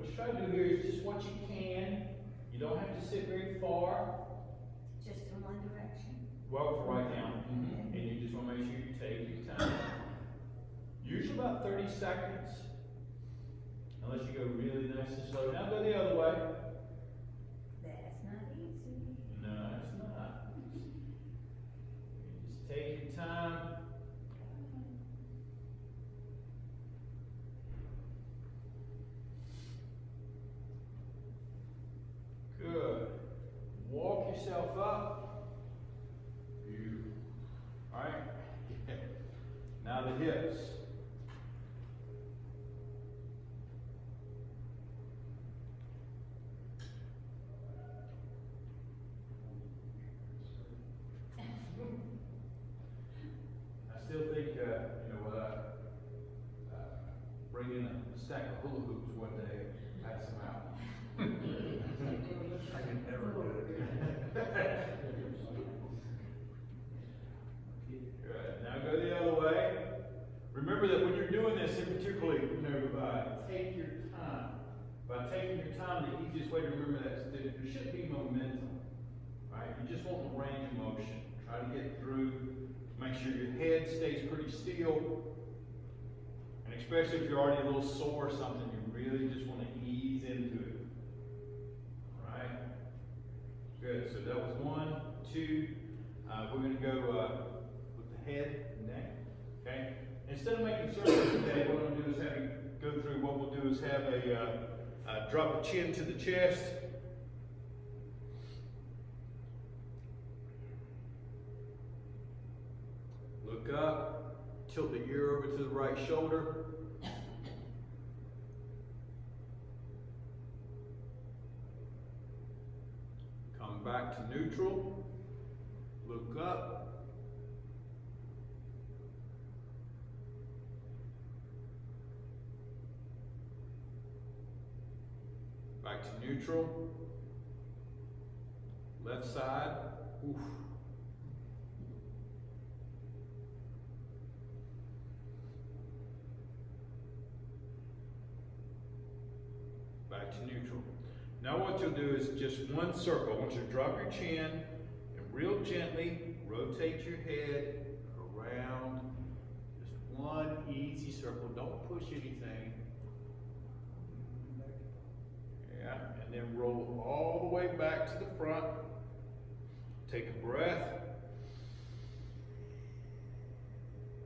what you try to do here is just what you can. You don't have to sit very far. Just in one direction. Well, for right now. And you just want to make sure you take your time. Usually about 30 seconds. Unless you go really nice and slow. Now go the other way. That's not easy. No, it's not. Just take your time. Good. Walk yourself up. Beautiful. All right. Now the hips. I still think, bring in a stack of hula hoops one day and pass them out. I can never do it. Good. Now go the other way. Remember that when you're doing this, in particularly, take your time. By taking your time, the easiest way to remember that is that there should be momentum. Right? You just want the range of motion. Try to get through. Make sure your head stays pretty still. And especially if you're already a little sore or something, you really just want to ease into it. Alright? Good. So that was 1, 2. We're going to go with the head and neck. Okay? Instead of making circles today, what I'm going to do is have you go through, what we'll do is have a drop the chin to the chest. Look up, tilt the ear over to the right shoulder. Come back to neutral. Look up. Back to neutral. Left side. Oof. Back to neutral. Now what you'll do is just one circle. I want you to drop your chin and real gently rotate your head around. Just one easy circle. Don't push anything. Yeah, and then roll all the way back to the front. Take a breath.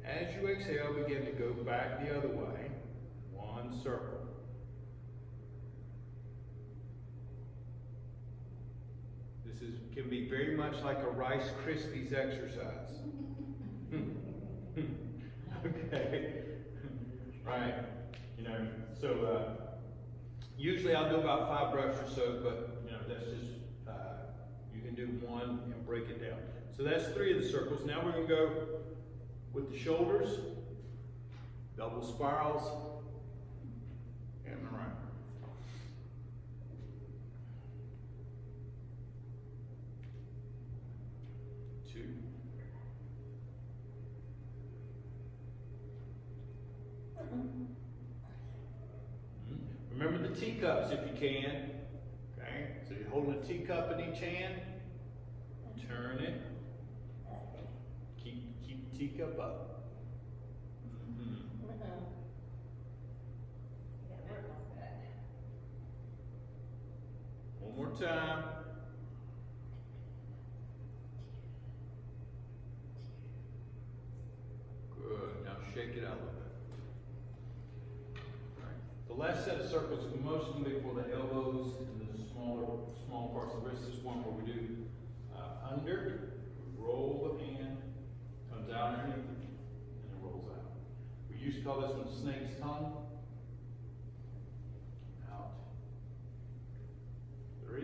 As you exhale, begin to go back the other way. One circle. This can be very much like a Rice Krispies exercise. Okay. Right. So usually I'll do about 5 breaths or so, but that's just you can do 1 and break it down. So that's 3 of the circles. Now we're going to go with the shoulders, double spirals, and around. Remember the teacups if you can. Okay, so you're holding a teacup in each hand. Turn it. Keep the teacup up. One more time. Good. Now shake it out a little bit. The last set of circles is most going to be for the elbows and the small parts of the wrist. This is one where we do under, roll the hand, comes out underneath, and it rolls out. We used to call this one snake's tongue. Out. 3,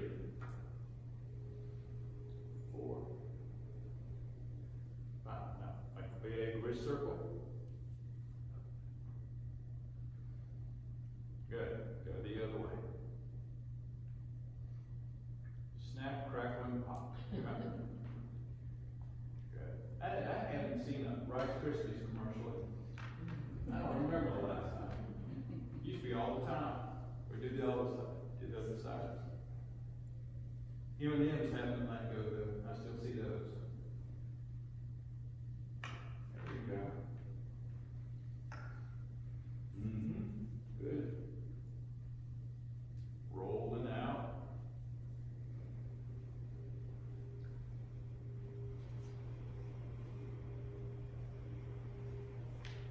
4, 5. Now, make a big wrist circle. Good. Go the other way. Snap, crackle, and pop. Good. I haven't seen a Rice Krispies commercial. I don't remember the last time. It used to be all the time. We do the other side, do the other side. M&M's haven't let go though, I still see those. There we go. Good. Rolling out.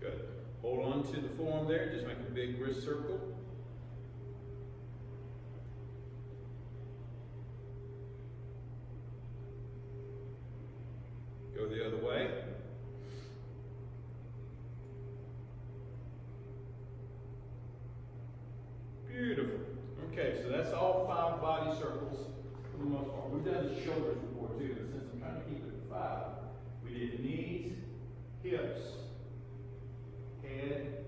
Good. Hold on to the forearm there, just make a big wrist circle. Go the other way. Beautiful. Okay, so that's all 5 body circles for the most part. We've done the shoulders before too, but since I'm trying to keep it at 5, we did knees, hips, head,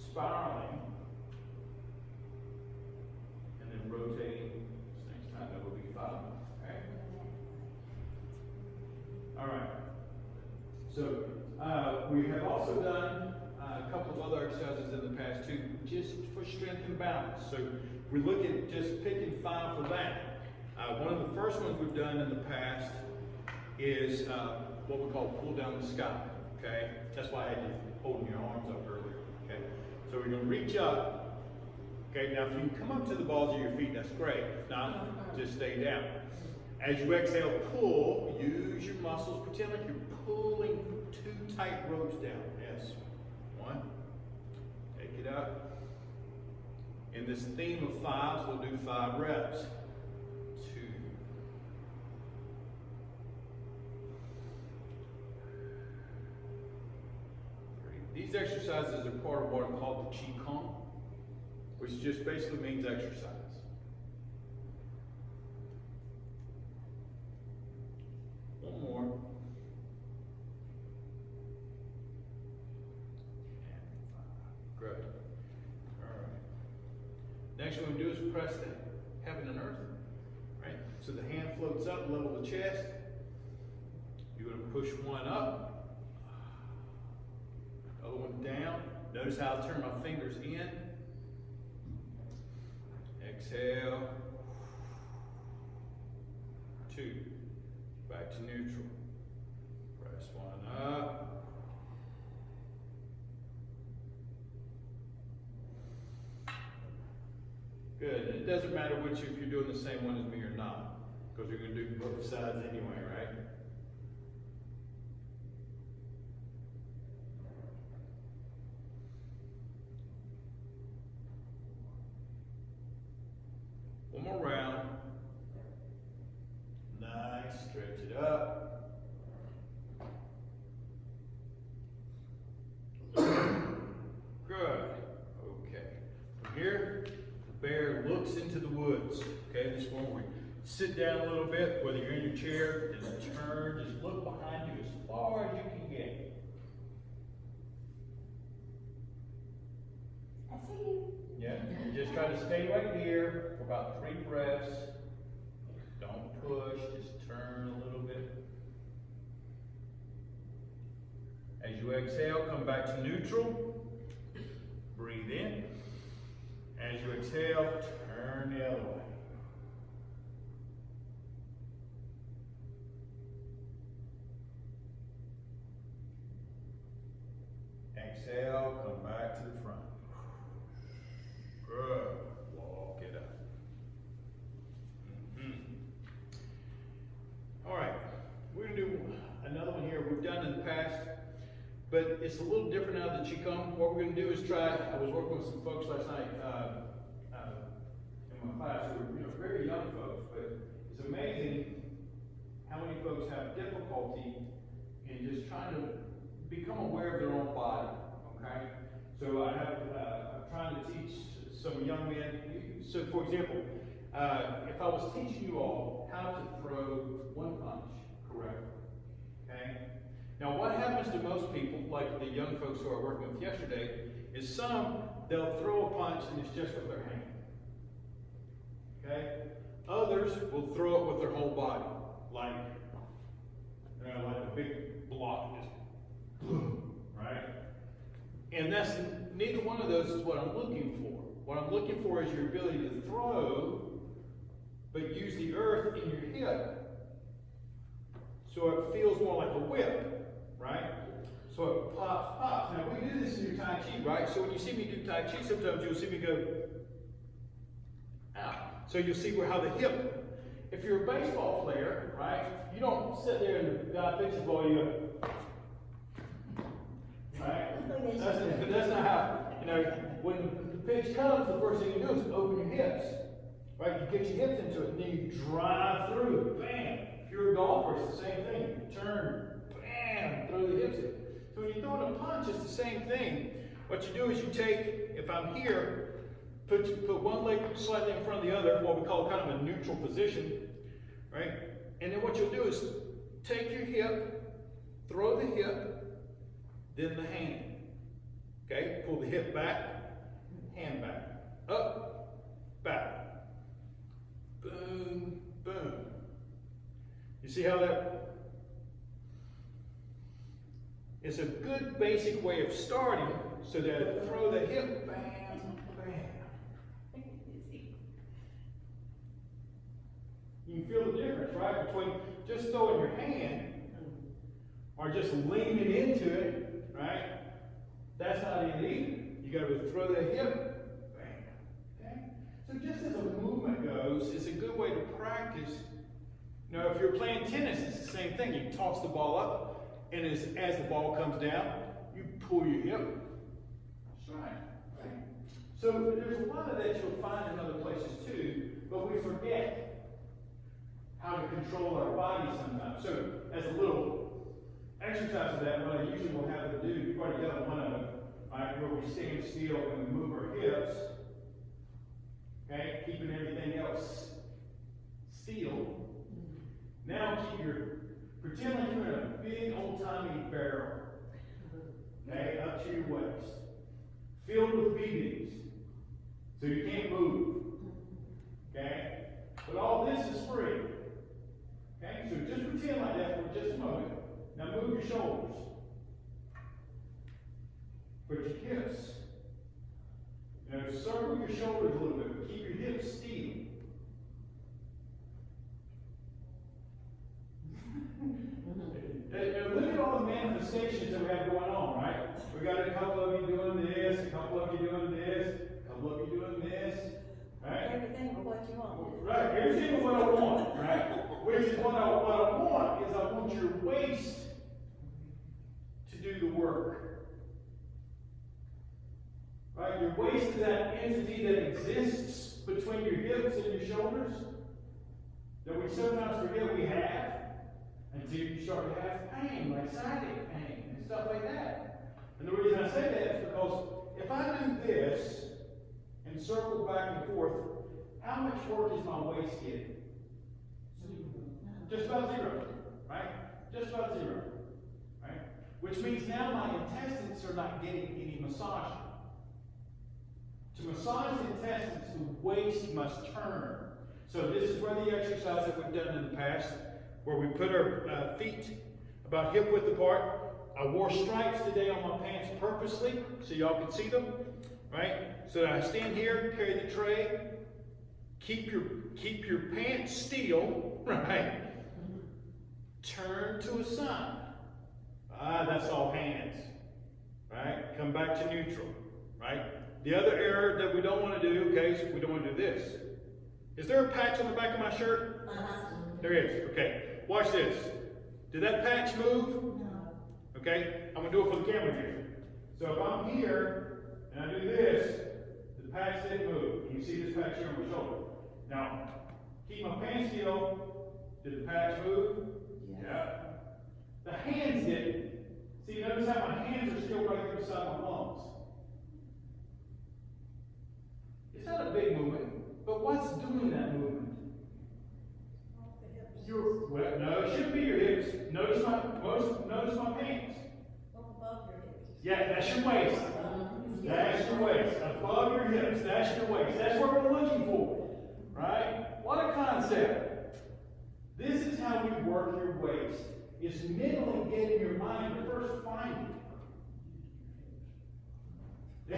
spiraling, and then rotating. This next time that will be 5. All right. So we have also done a couple of other exercises in the past too, just for strength and balance. So if we look at just picking 5 for that, one of the first ones we've done in the past is what we call pull down the sky. Okay, that's why I had you holding your arms up earlier. Okay, so we're going to reach up. Okay, now if you can come up to the balls of your feet, that's great. If not, just stay down. As you exhale, pull, use your muscles, pretend like you're pulling 2 tight ropes down. Yes. 1. Take it up. In this theme of 5s, we'll do 5 reps. 2. 3. These exercises are part of what are called the QiGong, which just basically means exercise. One more. And 5. Good. All right. Next one we do is press the heaven and earth. Right? So the hand floats up, level the chest. You're going to push one up. Other one down. Notice how I turn my fingers in. Exhale. 2. Back to neutral. Press one up. Good. It doesn't matter which, if you're doing the same one as me or not, because you're going to do both sides anyway, right? One more round. Nice. Stretch it up. Good. Okay. From here, the bear looks into the woods. Okay, this one where you sit down a little bit, whether you're in your chair, just turn, just look behind you as far as you can get. I see you. Yeah, and just try to stay right here for about 3 breaths. Don't push, just turn a little bit. As you exhale, come back to neutral. Breathe in. As you exhale, turn the other way. Exhale, come back to the front. Good. Walk it up. All right, we're going to do another one here we've done in the past, but it's a little different now than QiGong. What we're going to do is try, I was working with some folks last night in my class who were very young folks, but it's amazing how many folks have difficulty in just trying to become aware of their own body, okay? So I'm trying to teach some young men. So for example, if I was teaching you all how to throw one punch correctly, okay? Now what happens to most people, like the young folks who I were working with yesterday, is some, they'll throw a punch and it's just with their hand, okay? Others will throw it with their whole body, like a big block, just right? And that's, neither one of those is what I'm looking for. What I'm looking for is your ability to throw, but use the earth in your hip. So it feels more like a whip, right? So it pops, pops. Now we do this in your Tai Chi, right? So when you see me do Tai Chi, sometimes you'll see me go out. So you'll see how the hip, if you're a baseball player, right? You don't sit there and the guy pitches the ball, you go, right? That's not how, when the pitch comes, the first thing you do is open your hips, right? You get your hips into it, and then you drive through, bam. If you're a golfer, it's the same thing. You turn, bam, throw the hips in. So when you're throwing a punch, it's the same thing. What you do is you take, if I'm here, put one leg slightly in front of the other, what we call kind of a neutral position, right? And then what you'll do is take your hip, throw the hip, then the hand. Okay? Pull the hip back, hand back, up, back. Boom, boom. You see how that? It's a good basic way of starting so that I throw the hip, bam, bam. You can feel the difference, right? Between just throwing your hand or just leaning into it, right? That's not it either. You got to throw the hip, bam. Okay? So just as a movement goes, it's a good way to practice. If you're playing tennis, it's the same thing. You toss the ball up, and as the ball comes down, you pull your hip. That's right. Right? So there's a lot of that you'll find in other places too, but we forget how to control our body sometimes. So as a little exercise of that, what I usually will have them do, you've already done one of them, right, where we stand still and we move our hips, okay, keeping everything else still. Now pretend like you're in a big old-timey barrel, okay, up to your waist, filled with BBs, so you can't move, okay? But all this is free, okay? So just pretend like that for just a moment. Now move your shoulders, put your hips, circle your shoulders a little bit, but keep your hips still. Look at all the manifestations that we have going on, right? We got a couple of you doing this, a couple of you doing this, a couple of you doing this, right? Everything but what you want. Right, everything but what I want, right? Which is what I want is I want your waist to do the work. Right? Your waist is that entity that exists between your hips and your shoulders that we sometimes forget we have. Until you start to have pain, like sciatic pain and stuff like that. And the reason I say that is because if I do this and circle back and forth, how much work is my waist getting? Just about zero, right? Just about zero, right? Which means now my intestines are not getting any massage. To massage the intestines, the waist must turn. So this is where the exercise that we've done in the past, where we put our feet about hip width apart. I wore stripes today on my pants purposely so y'all can see them, right? So that I stand here, carry the tray, keep your pants still, right? Turn to a side. That's all hands, right? Come back to neutral, right? The other error that we don't want to do, okay, so we don't want to do this. Is there a patch on the back of my shirt? There is, okay. Watch this. Did that patch move? No. Okay, I'm going to do it for the camera here. So if I'm here and I do this, the patch didn't move. You can see this patch here on my shoulder. Now, keep my pants still. Did the patch move? Yes. Yeah. The hands didn't. See, notice how my hands are still right here beside my lungs. It's not a big movement, but what's doing that movement? Well, no, it shouldn't be your hips. Notice my pants. Above your hips. Yeah, that's your waist. That's your waist. Above your hips, that's your waist. That's what we're looking for. Right? What a concept. This is how we work your waist. It's mentally getting your mind to first find it.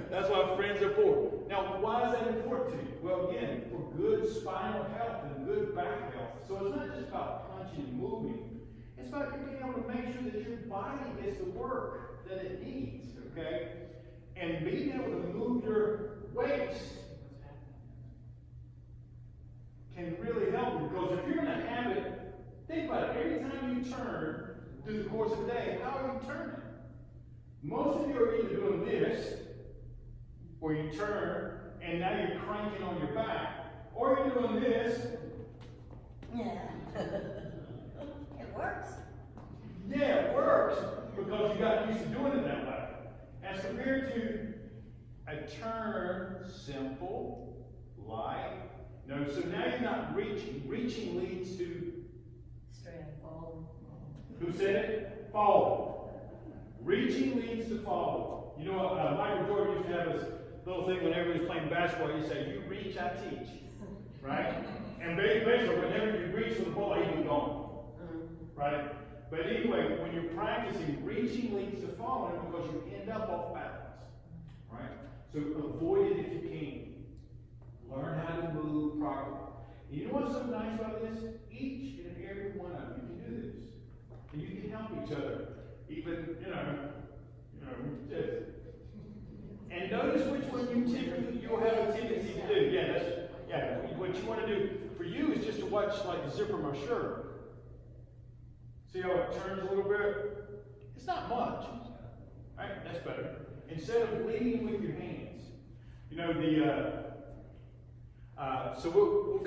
That's what friends are for. Now, why is that important to you? Well, again, for good spinal health and good back health. So it's not just about punching and moving. It's about you being able to make sure that your body gets the work that it needs, okay? And being able to move your waist can really help you. Because if you're in a habit, think about it. Every time you turn through the course of the day, how are you turning? Most of you are either doing this, or you turn, and now you're cranking on your back, or you're doing this. Yeah. It works. Yeah, it works, because you got used to doing it that way. As compared to a turn, simple, light. No, so now you're not reaching. Reaching leads to, Strand, fall. who said it? Falling. Reaching leads to falling. You know what, Michael Jordan used to have this little thing whenever he was playing basketball. He'd say, "You reach, I teach." Right? And basically, whenever you reach for the ball, he was gone. Right? But anyway, when you're practicing, reaching leads to falling because you end up off balance. Right? So avoid it if you can. Learn how to move properly. And you know what's so nice about this? Each and every one of you can do this. And you can help each other. Even, just. And notice which one you'll have a tendency to do. What you want to do for you is just to watch like the zipper of my shirt. See how it turns a little bit? It's not much. Right? That's better. Instead of leading with your hands. So we'll